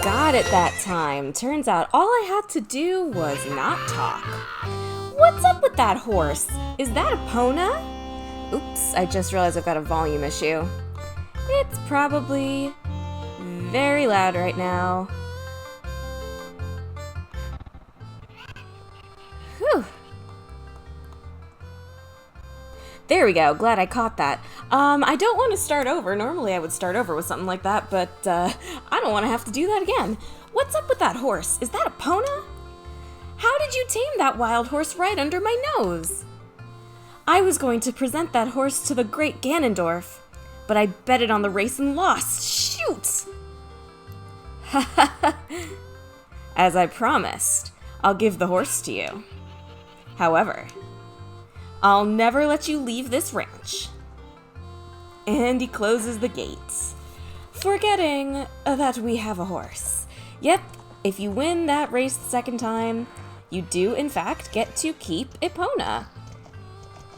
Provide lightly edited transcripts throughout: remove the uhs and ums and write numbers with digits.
got it that time. Turns out all I had to do was not talk. What's up with that horse? Is that a Pona? Oops, I just realized I've got a volume issue. It's probably very loud right now. Whew. There we go. Glad I caught that. I don't want to start over. Normally I would start over with something like that, but I don't want to have to do that again. What's up with that horse? Is that a Pona? How did you tame that wild horse right under my nose? I was going to present that horse to the great Ganondorf, but I betted on the race and lost. Shoot! As I promised, I'll give the horse to you. However, I'll never let you leave this ranch. And he closes the gates, forgetting that we have a horse. Yep, if you win that race the second time, you do in fact get to keep Epona.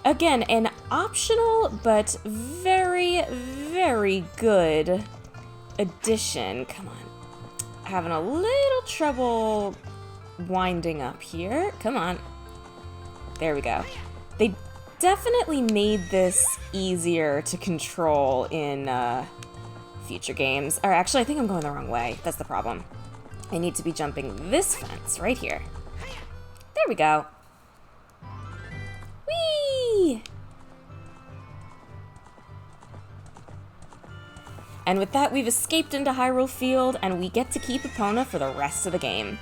Again, an optional but very, very good addition. Come on. Having a little trouble winding up here. Come on. There we go. They definitely made this easier to control in future games. Or actually, I think I'm going the wrong way. That's the problem. I need to be jumping this fence right here. There we go. Whee! And with that, we've escaped into Hyrule Field, and we get to keep Epona for the rest of the game.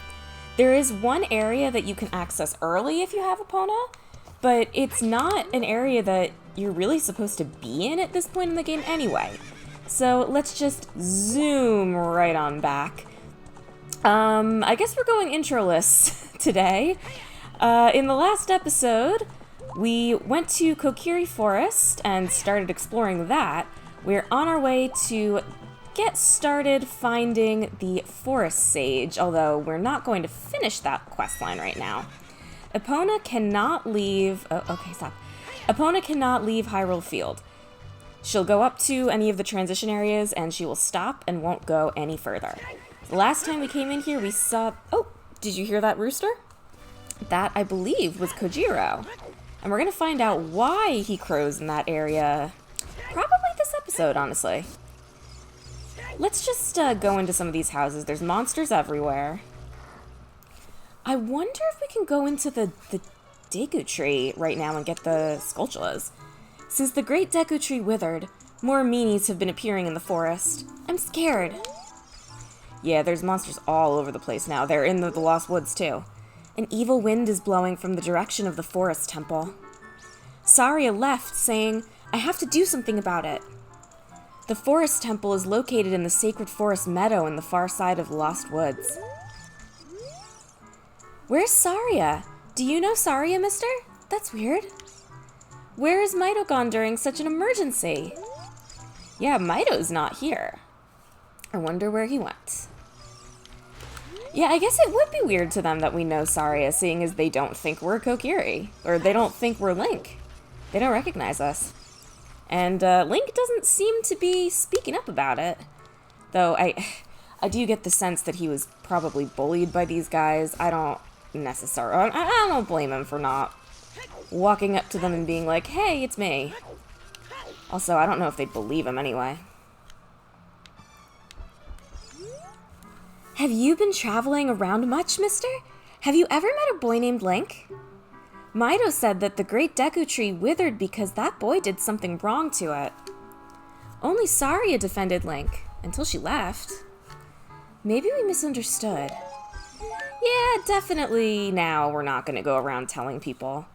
There is one area that you can access early if you have Epona, but it's not an area that you're really supposed to be in at this point in the game anyway. So let's just zoom right on back. I guess we're going introless today. In the last episode, we went to Kokiri Forest and started exploring that. We're on our way to get started finding the Forest Sage, although we're not going to finish that questline right now. Epona cannot leave... Oh, okay, stop. Epona cannot leave Hyrule Field. She'll go up to any of the transition areas, and she will stop and won't go any further. The last time we came in here, we saw... Oh, did you hear that rooster? That, I believe, was Kojiro. And we're going to find out why he crows in that area probably this episode, honestly. Let's just go into some of these houses. There's monsters everywhere. I wonder if we can go into the Deku Tree right now and get the Skulltulas. Since the Great Deku Tree withered, more meanies have been appearing in the forest. I'm scared. Yeah, there's monsters all over the place now. They're in the Lost Woods, too. An evil wind is blowing from the direction of the Forest Temple. Saria left, saying, I have to do something about it. The Forest Temple is located in the Sacred Forest Meadow in the far side of the Lost Woods. Where's Saria? Do you know Saria, mister? That's weird. Where is Mito gone during such an emergency? Yeah, Mito's not here. I wonder where he went. Yeah, I guess it would be weird to them that we know Saria, seeing as they don't think we're Kokiri. Or they don't think we're Link. They don't recognize us. And Link doesn't seem to be speaking up about it. Though I do get the sense that he was probably bullied by these guys. I don't blame him for not walking up to them and being like, hey, it's me. Also, I don't know if they'd believe him anyway. Have you been traveling around much, mister? Have you ever met a boy named Link? Mito said that the Great Deku Tree withered because that boy did something wrong to it. Only Saria defended Link, until she left. Maybe we misunderstood. Yeah, definitely now we're not going to go around telling people.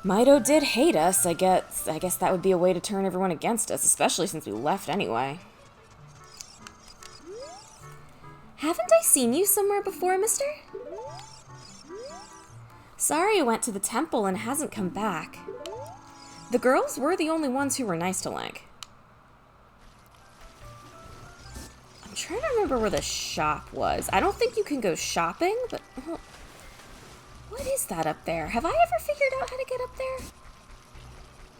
Mito did hate us, I guess that would be a way to turn everyone against us, especially since we left anyway. Haven't I seen you somewhere before, mister? Saria went to the temple and hasn't come back. The girls were the only ones who were nice to Link. I'm trying to remember where the shop was. I don't think you can go shopping, but... What is that up there? Have I ever figured out how to get up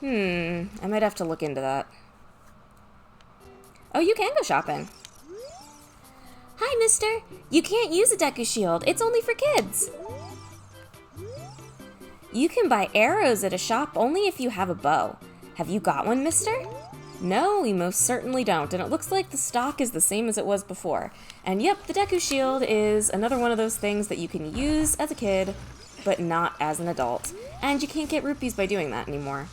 there? I might have to look into that. Oh, you can go shopping. Hi, Hi, mister. You can't use a Deku Shield. It's only for kids. You can buy arrows at a shop only if you have a bow. Have you got one, mister? No, we most certainly don't, and it looks like the stock is the same as it was before. And yep, the Deku Shield is another one of those things that you can use as a kid, but not as an adult. And you can't get rupees by doing that anymore.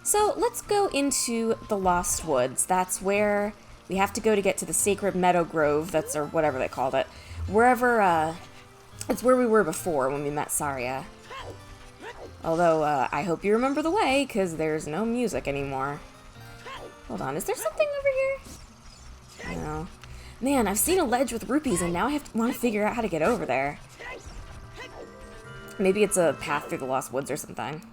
So let's go into the Lost Woods. That's where we have to go to get to the Sacred Meadow Grove, or whatever they called it. It's where we were before when we met Saria. Although, I hope you remember the way, because there's no music anymore. Hold on, is there something over here? No. Man, I've seen a ledge with rupees, and now I want to figure out how to get over there. Maybe it's a path through the Lost Woods or something.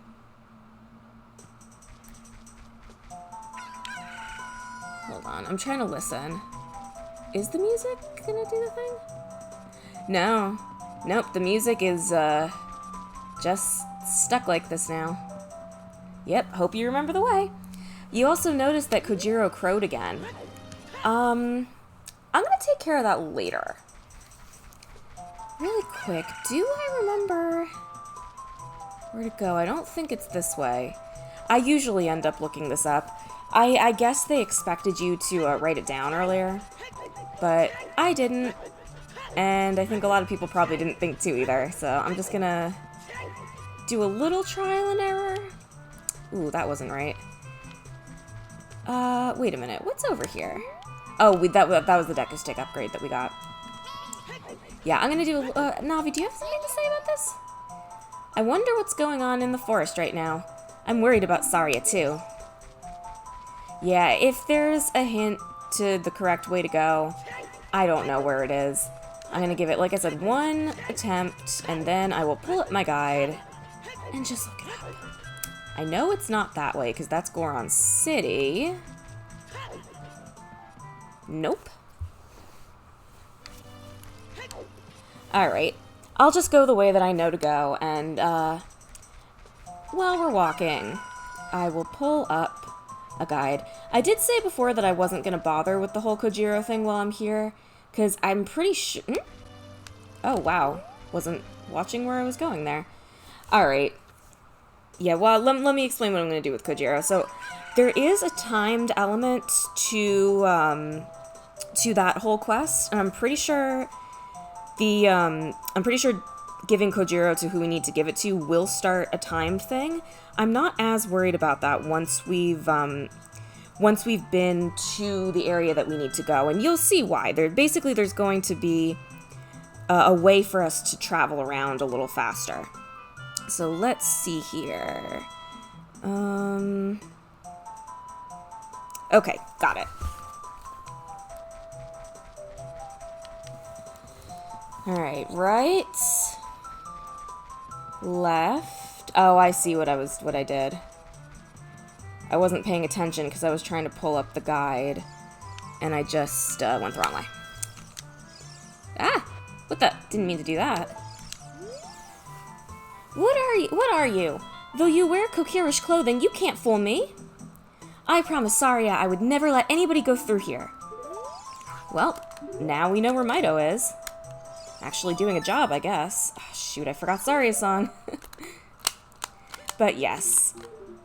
Hold on, I'm trying to listen. Is the music gonna do the thing? No. Nope, the music is, just stuck like this now. Yep, hope you remember the way. You also noticed that Kojiro crowed again. I'm gonna take care of that later. Really quick, do I remember where to go? I don't think it's this way. I usually end up looking this up. I guess they expected you to write it down earlier, but I didn't, and I think a lot of people probably didn't think to either, so I'm just gonna do a little trial and error. Ooh, that wasn't right. Wait a minute, what's over here? Oh, that was the Deku Stick upgrade that we got. Yeah, I'm gonna do, Navi, do you have something to say about this? I wonder what's going on in the forest right now. I'm worried about Saria, too. Yeah, if there's a hint to the correct way to go, I don't know where it is. I'm gonna give it, like I said, one attempt, and then I will pull up my guide and just look it up. I know it's not that way, because that's Goron City. Nope. Alright, I'll just go the way that I know to go, and, while we're walking, I will pull up a guide. I did say before that I wasn't going to bother with the whole Kojiro thing while I'm here, because I'm pretty sure... Oh, wow. Wasn't watching where I was going there. Alright. Yeah, well, let me explain what I'm going to do with Kojiro. So, there is a timed element to that whole quest, and I'm pretty sure giving Kojiro to who we need to give it to will start a timed thing. I'm not as worried about that once we've been to the area that we need to go, and you'll see why. There's going to be a way for us to travel around a little faster. So let's see here. Okay, got it. Alright, right, left. Oh, I see what I did. I wasn't paying attention because I was trying to pull up the guide, and I just went the wrong way. Ah! What the? Didn't mean to do that. What are you? Though you wear Kokirish clothing, you can't fool me. I promised Saria I would never let anybody go through here. Well, now we know where Mido is. Actually doing a job, I guess. Oh, shoot, I forgot Saria's song. But yes,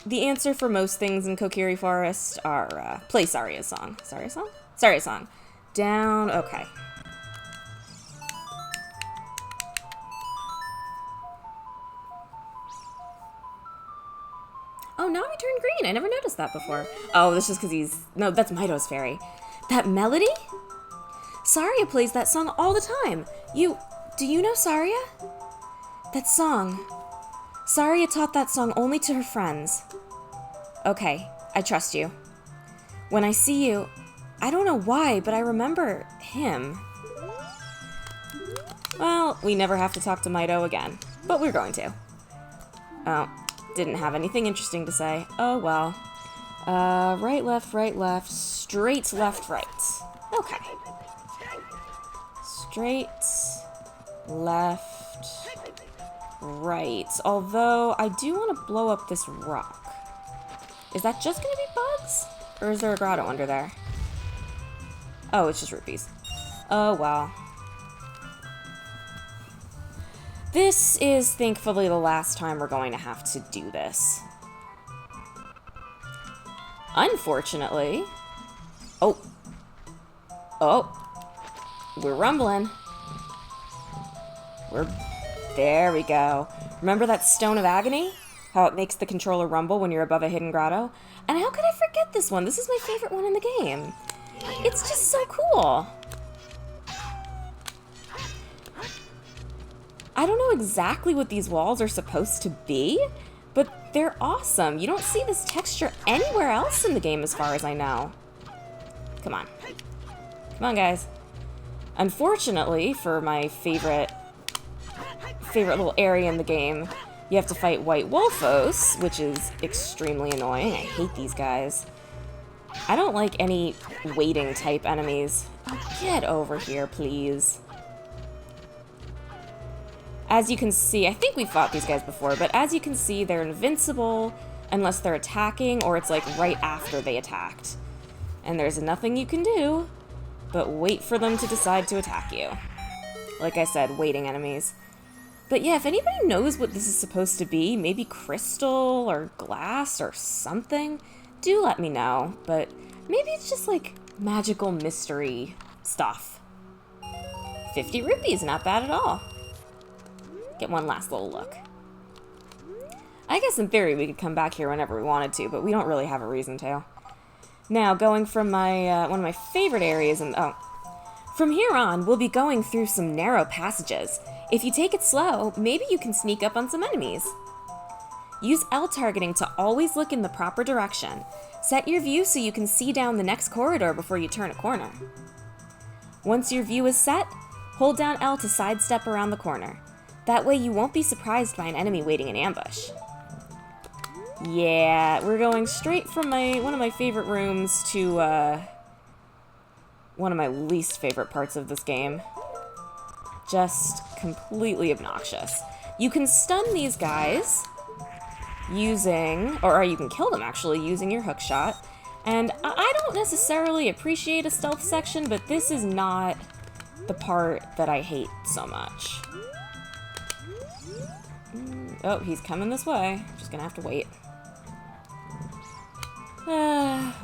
the answer for most things in Kokiri Forest are, play Saria's song. Saria's song? Saria's song. Down, okay. Oh, now he turned green. I never noticed that before. Oh, that's just because no, that's Mido's fairy. That melody? Saria plays that song all the time. Do you know Saria? That song. Saria taught that song only to her friends. Okay, I trust you. When I see you, I don't know why, but I remember him. Well, we never have to talk to Mido again, but we're going to. Oh, didn't have anything interesting to say. Oh, well. Right, left, straight, left, right. Okay. Straight, left, right. Although, I do want to blow up this rock. Is that just going to be bugs? Or is there a grotto under there? Oh, it's just rupees. Oh, well. This is thankfully the last time we're going to have to do this. Unfortunately... Oh. Oh. We're rumbling. There we go. Remember that Stone of Agony? How it makes the controller rumble when you're above a hidden grotto? And how could I forget this one? This is my favorite one in the game. It's just so cool. I don't know exactly what these walls are supposed to be, but they're awesome. You don't see this texture anywhere else in the game as far as I know. Come on. Come on, guys. Unfortunately, for my favorite little area in the game, you have to fight White Wolfos, which is extremely annoying. I hate these guys. I don't like any waiting type enemies. Oh, get over here, please. As you can see, I think we fought these guys before, but as you can see, they're invincible unless they're attacking, or it's like right after they attacked. And there's nothing you can do but wait for them to decide to attack you. Like I said, waiting enemies. But yeah, if anybody knows what this is supposed to be, maybe crystal or glass or something, do let me know. But maybe it's just like magical mystery stuff. 50 rupees, not bad at all. Get one last little look. I guess in theory we could come back here whenever we wanted to, but we don't really have a reason to. Now, going from my one of my favorite areas, and from here on, we'll be going through some narrow passages. If you take it slow, maybe you can sneak up on some enemies. Use L targeting to always look in the proper direction. Set your view so you can see down the next corridor before you turn a corner. Once your view is set, hold down L to sidestep around the corner. That way you won't be surprised by an enemy waiting in ambush. Yeah, we're going straight from one of my favorite rooms to one of my least favorite parts of this game. Just completely obnoxious. You can stun these guys using, or you can kill them actually using your hook shot. And I don't necessarily appreciate a stealth section, but this is not the part that I hate so much. Oh, he's coming this way. Just gonna have to wait.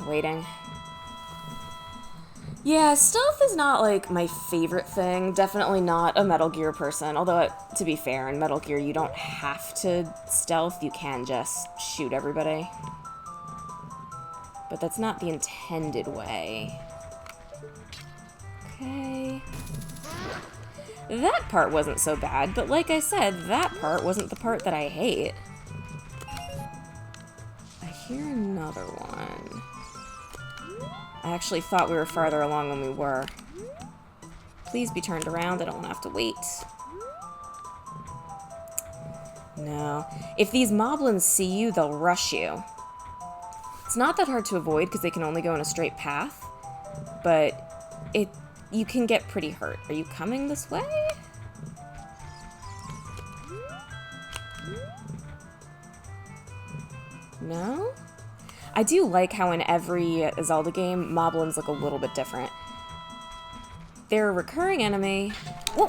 Waiting. Yeah, stealth is not, like, my favorite thing. Definitely not a Metal Gear person. Although, to be fair, in Metal Gear, you don't have to stealth. You can just shoot everybody. But that's not the intended way. Okay. That part wasn't so bad, but like I said, that part wasn't the part that I hate. I hear another one. I actually thought we were farther along than we were. Please be turned around, I don't want to have to wait. No. If these moblins see you, they'll rush you. It's not that hard to avoid because they can only go in a straight path, but you can get pretty hurt. Are you coming this way? No? I do like how in every Zelda game, moblins look a little bit different. They're a recurring enemy. Whoa!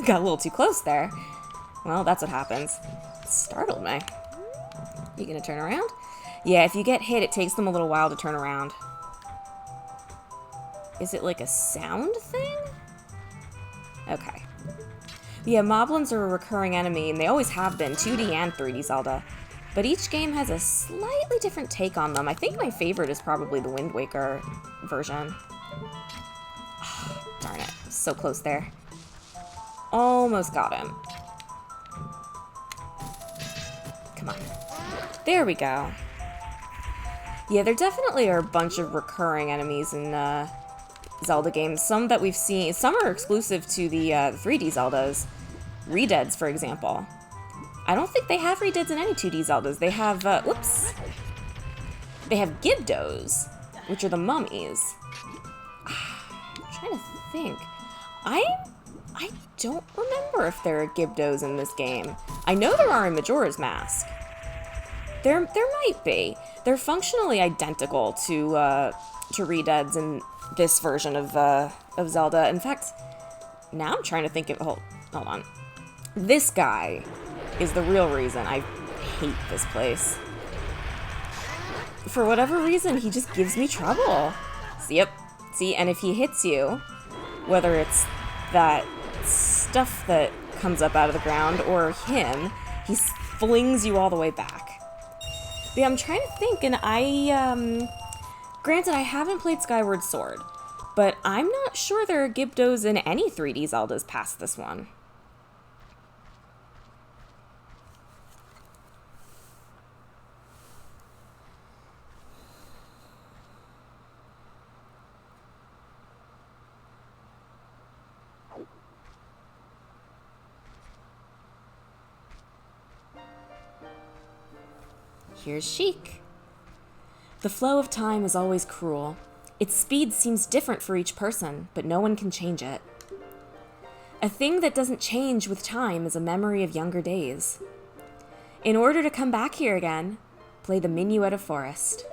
Got a little too close there. Well, that's what happens. Startled me. You gonna turn around? Yeah, if you get hit, it takes them a little while to turn around. Is it like a sound thing? Okay. Yeah, moblins are a recurring enemy, and they always have been, 2D and 3D Zelda. But each game has a slightly different take on them. I think my favorite is probably the Wind Waker version. Oh, darn it. So close there. Almost got him. Come on. There we go. Yeah, there definitely are a bunch of recurring enemies in Zelda games. Some that we've seen, some are exclusive to the 3D Zeldas. Redeads, for example. I don't think they have Redeads in any 2D Zeldas. They have, whoops. They have Gibdos, which are the mummies. I'm trying to think. I don't remember if there are Gibdos in this game. I know there are in Majora's Mask. There might be. They're functionally identical to Redeads this version of Zelda. In fact, now I'm trying to think of... Hold on. This guy is the real reason I hate this place. For whatever reason, he just gives me trouble. Yep. See, and if he hits you, whether it's that stuff that comes up out of the ground or him, he flings you all the way back. But yeah, I'm trying to think, and granted, I haven't played Skyward Sword, but I'm not sure there are Gibdos in any 3D Zeldas past this one. Here's Sheik. The flow of time is always cruel. Its speed seems different for each person, but no one can change it. A thing that doesn't change with time is a memory of younger days. In order to come back here again, play the Minuet of Forest.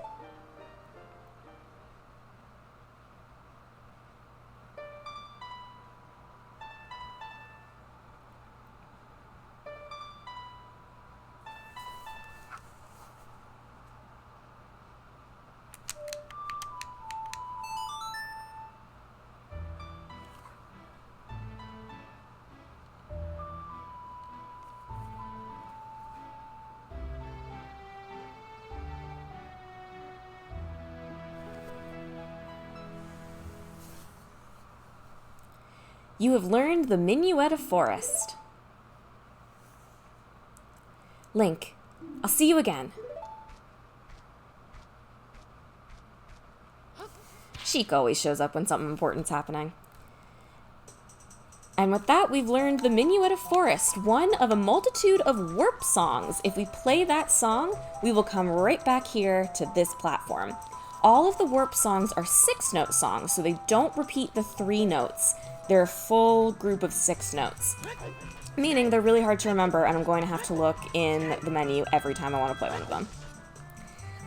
You have learned the Minuet of Forest. Link, I'll see you again. Sheik always shows up when something important's happening. And with that, we've learned the Minuet of Forest, one of a multitude of warp songs. If we play that song, we will come right back here to this platform. All of the warp songs are 6-note songs, so they don't repeat the 3 notes. They're a full group of 6 notes, meaning they're really hard to remember, and I'm going to have to look in the menu every time I want to play one of them.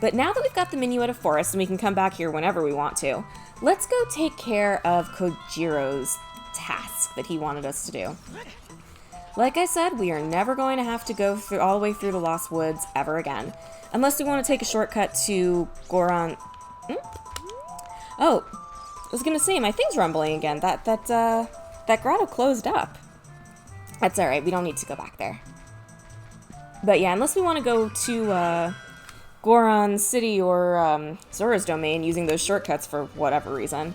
But now that we've got the Minuet of Forest, and we can come back here whenever we want to, let's go take care of Kojiro's task that he wanted us to do. Like I said, we are never going to have to go through all the way through the Lost Woods ever again, unless we want to take a shortcut to Goron. Oh, I was gonna say, my thing's rumbling again. That grotto closed up. That's alright, we don't need to go back there. But yeah, unless we want to go to Goron City or Zora's Domain using those shortcuts for whatever reason,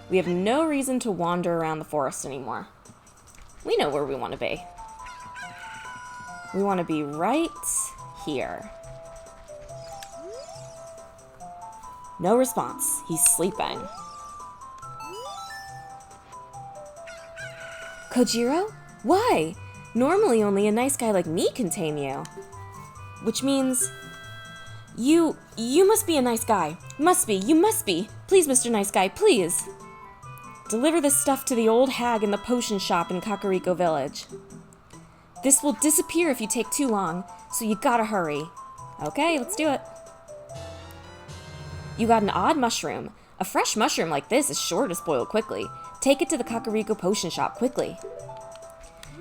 we have no reason to wander around the forest anymore. We know where we want to be. We want to be right here. No response. He's sleeping. Kojiro? Why? Normally only a nice guy like me can tame you. Which means... You must be a nice guy. Must be, you must be. Please, Mr. Nice Guy, please. Deliver this stuff to the old hag in the potion shop in Kakariko Village. This will disappear if you take too long, so you gotta hurry. Okay, let's do it. You got an odd mushroom. A fresh mushroom like this is sure to spoil quickly. Take it to the Kakariko potion shop quickly.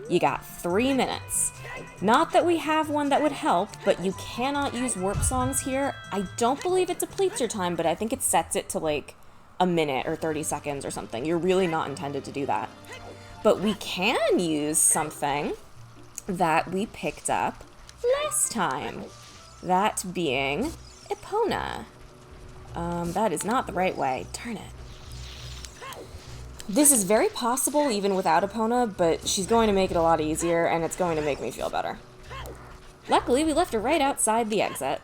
You got 3 minutes. Not that we have one that would help, but you cannot use warp songs here. I don't believe it depletes your time, but I think it sets it to like a minute or 30 seconds or something. You're really not intended to do that. But we can use something that we picked up last time. That being Epona. That is not the right way. Darn it. This is very possible even without Epona, but she's going to make it a lot easier, and it's going to make me feel better. Luckily, we left her right outside the exit.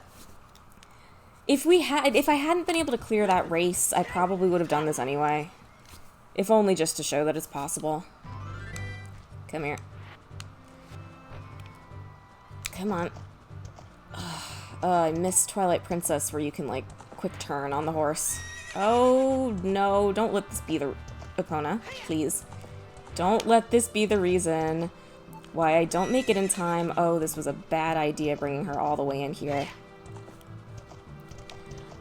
If I hadn't been able to clear that race, I probably would have done this anyway. If only just to show that it's possible. Come here. Come on. I missed Twilight Princess where you can, like, quick turn on the horse. Oh, no, don't let this be the... Epona, please. Don't let this be the reason why I don't make it in time. Oh, this was a bad idea bringing her all the way in here.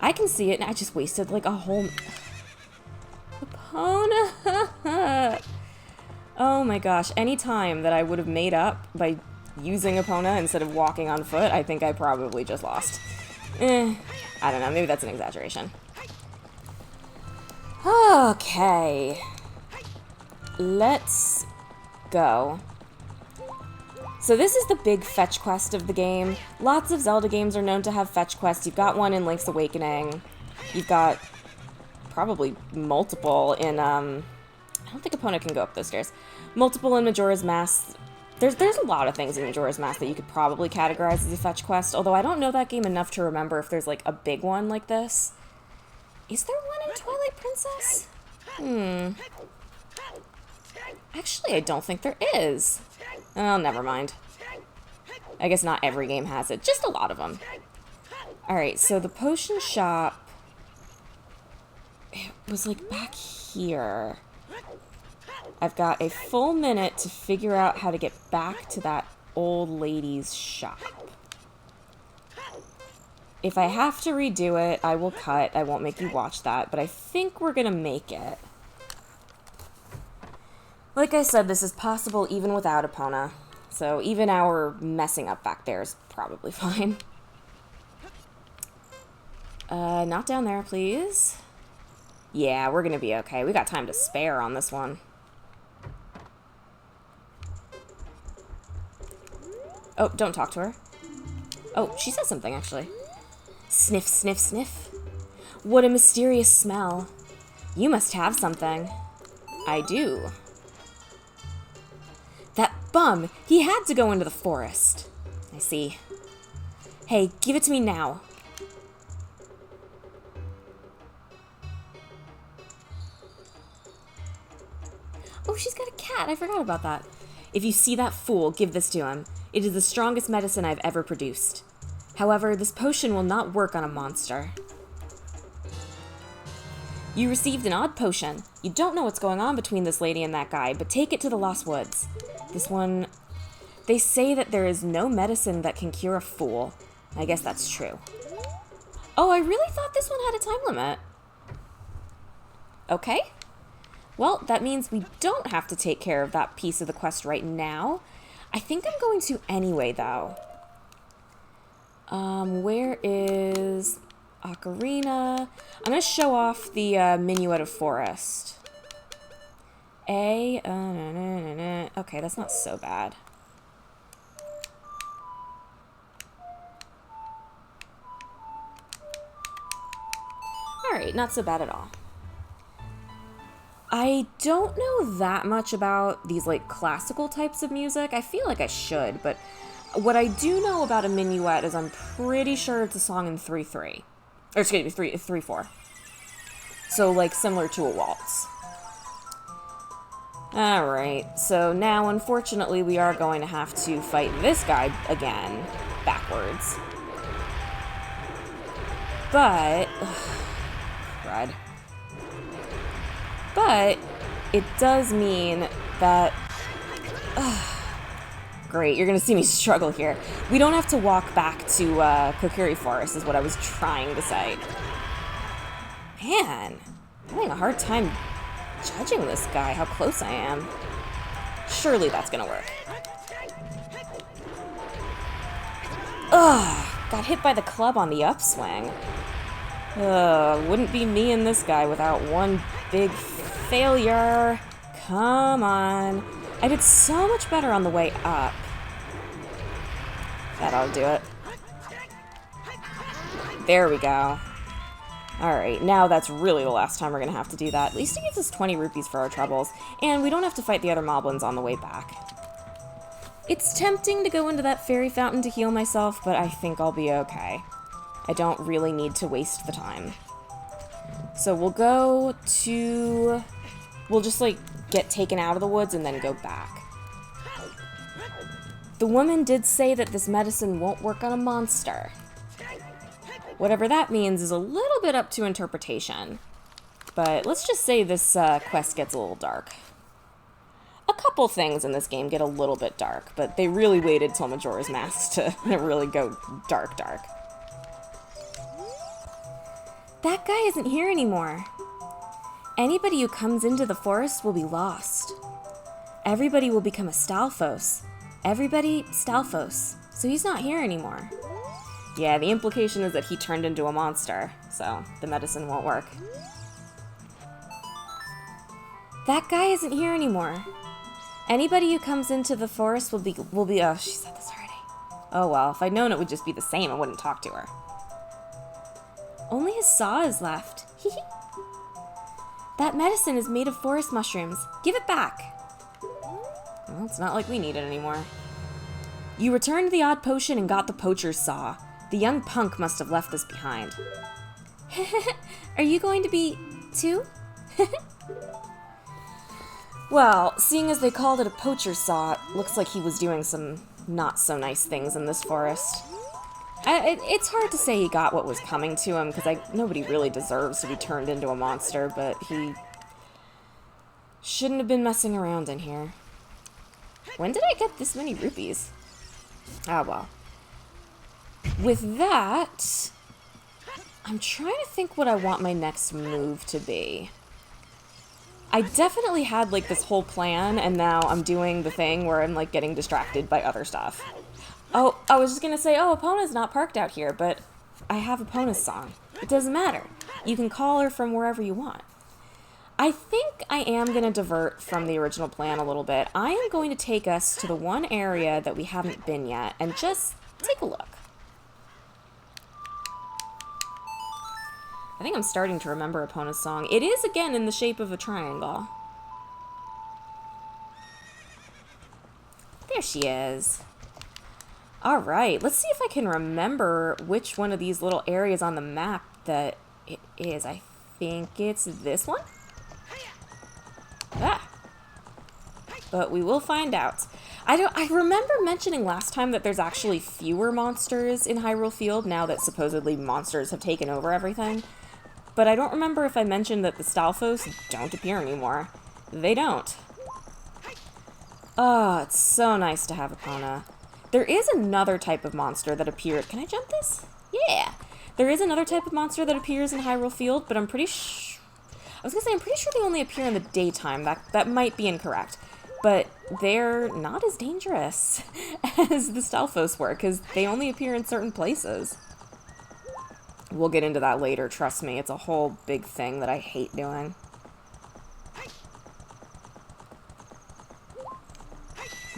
I can see it, and I just wasted like a whole... Epona! Oh my gosh, any time that I would have made up by using Epona instead of walking on foot, I think I probably just lost. I don't know, maybe that's an exaggeration. Okay. Let's go. So this is the big fetch quest of the game. Lots of Zelda games are known to have fetch quests. You've got one in Link's Awakening. You've got probably multiple in, I don't think Epona can go up those stairs. Multiple in Majora's Mask. There's a lot of things in Majora's Mask that you could probably categorize as a fetch quest, although I don't know that game enough to remember if there's, like, a big one like this. Is there one in Twilight Princess? Actually, I don't think there is. Oh, never mind. I guess not every game has it, just a lot of them. Alright, so the potion shop... It was, like, back here. I've got a full minute to figure out how to get back to that old lady's shop. If I have to redo it, I will cut. I won't make you watch that, but I think we're gonna make it. Like I said, this is possible even without Epona, so even our messing up back there is probably fine. Not down there, please. Yeah, we're gonna be okay. We got time to spare on this one. Oh, don't talk to her. Oh, she says something, actually. Sniff, sniff, sniff. What a mysterious smell. You must have something. I do. That bum! He had to go into the forest. I see. Hey, give it to me now. Oh, she's got a cat. I forgot about that. If you see that fool, give this to him. It is the strongest medicine I've ever produced. However, this potion will not work on a monster. You received an odd potion. You don't know what's going on between this lady and that guy, but take it to the Lost Woods. This one... They say that there is no medicine that can cure a fool. I guess that's true. Oh, I really thought this one had a time limit. Okay. Well, that means we don't have to take care of that piece of the quest right now. I think I'm going to anyway, though. Where is Ocarina? I'm going to show off the Minuet of Forest. Okay, that's not so bad. Alright, not so bad at all. I don't know that much about these, like, classical types of music. I feel like I should, but what I do know about a minuet is I'm pretty sure it's a song in 3/3. Or, excuse me, 3/4. So, like, similar to a waltz. Alright, so now, unfortunately, we are going to have to fight this guy again, backwards. But... crud. But it does mean that... great, you're gonna see me struggle here. We don't have to walk back to Kokiri Forest, is what I was trying to say. Man, I'm having a hard time judging this guy, how close I am. Surely that's gonna work. Ugh, got hit by the club on the upswing. Wouldn't be me and this guy without one big failure. Come on. I did so much better on the way up. That ought to do it. There we go. Alright, now that's really the last time we're going to have to do that. At least it gives us 20 rupees for our troubles. And we don't have to fight the other moblins on the way back. It's tempting to go into that fairy fountain to heal myself, but I think I'll be okay. I don't really need to waste the time. So we'll go to... We'll just, like, get taken out of the woods and then go back. The woman did say that this medicine won't work on a monster. Whatever that means is a little bit up to interpretation. But let's just say this quest gets a little dark. A couple things in this game get a little bit dark, but they really waited till Majora's Mask to really go dark. That guy isn't here anymore. Anybody who comes into the forest will be lost. Everybody will become a Stalfos. Everybody Stalfos. So he's not here anymore. Yeah, the implication is that he turned into a monster, so the medicine won't work. That guy isn't here anymore. Anybody who comes into the forest will be, oh, she said this already. Oh well, if I'd known it would just be the same, I wouldn't talk to her. Only his saw is left. That medicine is made of forest mushrooms. Give it back. Well, it's not like we need it anymore. You returned the odd potion and got the poacher's saw. The young punk must have left this behind. Are you going to be too? Well, seeing as they called it a poacher's saw, it looks like he was doing some not so nice things in this forest. It's hard to say he got what was coming to him, because nobody really deserves to be turned into a monster, but he shouldn't have been messing around in here. When did I get this many rupees? Ah, well. With that, I'm trying to think what I want my next move to be. I definitely had, like, this whole plan, and now I'm doing the thing where I'm, like, getting distracted by other stuff. Oh, I was just gonna say, oh, Epona's not parked out here, but I have Epona's song. It doesn't matter. You can call her from wherever you want. I think I am gonna divert from the original plan a little bit. I am going to take us to the one area that we haven't been yet, and just take a look. I think I'm starting to remember Epona's song. It is, again, in the shape of a triangle. There she is. Alright, let's see if I can remember which one of these little areas on the map that it is. I think it's this one? Ah. But we will find out. I remember mentioning last time that there's actually fewer monsters in Hyrule Field now that supposedly monsters have taken over everything. But I don't remember if I mentioned that the Stalfos don't appear anymore. They don't. Oh, it's so nice to have Epona. There is another type of monster that appeared. Can I jump this? Yeah. There is another type of monster that appears in Hyrule Field, but I'm pretty sure... I'm pretty sure they only appear in the daytime. That might be incorrect. But they're not as dangerous as the Stalfos were, because they only appear in certain places. We'll get into that later, trust me. It's a whole big thing that I hate doing.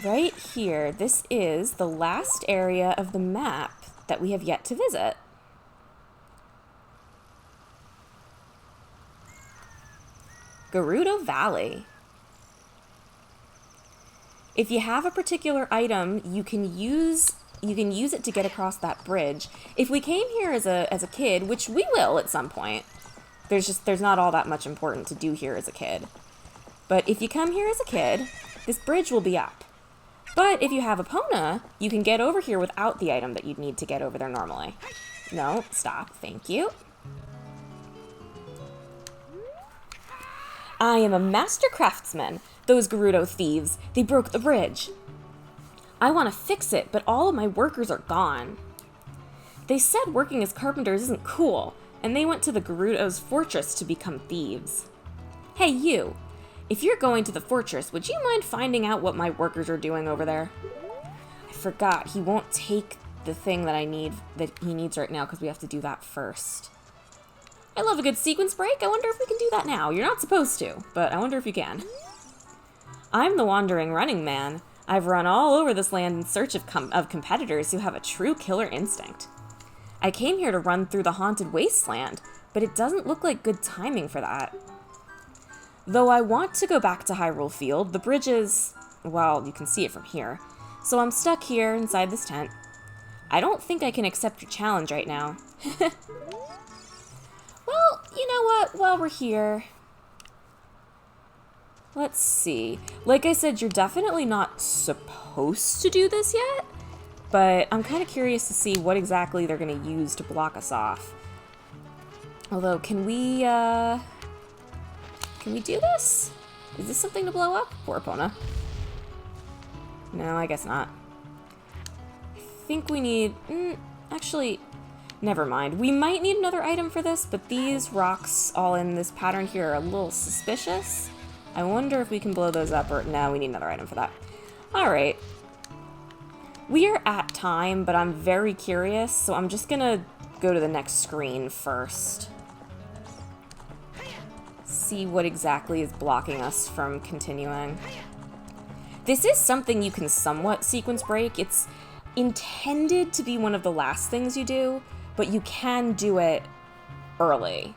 Right here, this is the last area of the map that we have yet to visit. Gerudo Valley. If you have a particular item, you can use it to get across that bridge. If we came here as a kid, which we will at some point, there's not all that much important to do here as a kid. But if you come here as a kid, this bridge will be up. But if you have Epona, you can get over here without the item that you'd need to get over there normally. No, stop, thank you. I am a master craftsman. Those Gerudo thieves, they broke the bridge. I want to fix it, but all of my workers are gone. They said working as carpenters isn't cool, and they went to the Gerudo's fortress to become thieves. Hey, you. If you're going to the fortress, would you mind finding out what my workers are doing over there? I forgot. He won't take the thing that he needs right now because we have to do that first. I love a good sequence break. I wonder if we can do that now. You're not supposed to, but I wonder if you can. I'm the wandering running man. I've run all over this land in search of competitors who have a true killer instinct. I came here to run through the haunted wasteland, but it doesn't look like good timing for that. Though I want to go back to Hyrule Field, the bridge is... well, you can see it from here. So I'm stuck here inside this tent. I don't think I can accept your challenge right now. Well, you know what? While we're here... let's see. Like I said, you're definitely not supposed to do this yet, but I'm kind of curious to see what exactly they're going to use to block us off. Although, can we do this? Is this something to blow up? Poor Epona. No, I guess not. I think we need... actually, Never mind. We might need another item for this, but these rocks all in this pattern here are a little suspicious. I wonder if we can blow those up, or no, we need another item for that. Alright. We are at time, but I'm very curious, so I'm just gonna go to the next screen first. See what exactly is blocking us from continuing. This is something you can somewhat sequence break. It's intended to be one of the last things you do, but you can do it early.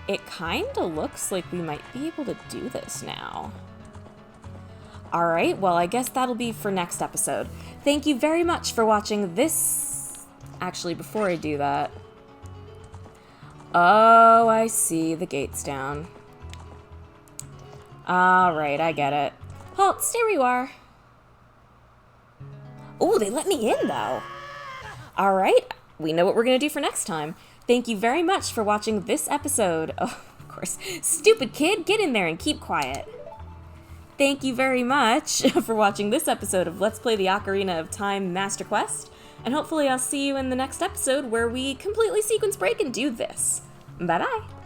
It kinda looks like we might be able to do this now. Alright, well, I guess that'll be for next episode. Thank you very much for watching this... Actually, before I do that... Oh, I see. The gate's down. Alright, I get it. Halt, stay where you are. Oh, they let me in, though. Alright, we know what we're gonna do for next time. Thank you very much for watching this episode. Oh, of course. Stupid kid, get in there and keep quiet. Thank you very much for watching this episode of Let's Play the Ocarina of Time Master Quest, and hopefully I'll see you in the next episode where we completely sequence break and do this. Bye-bye!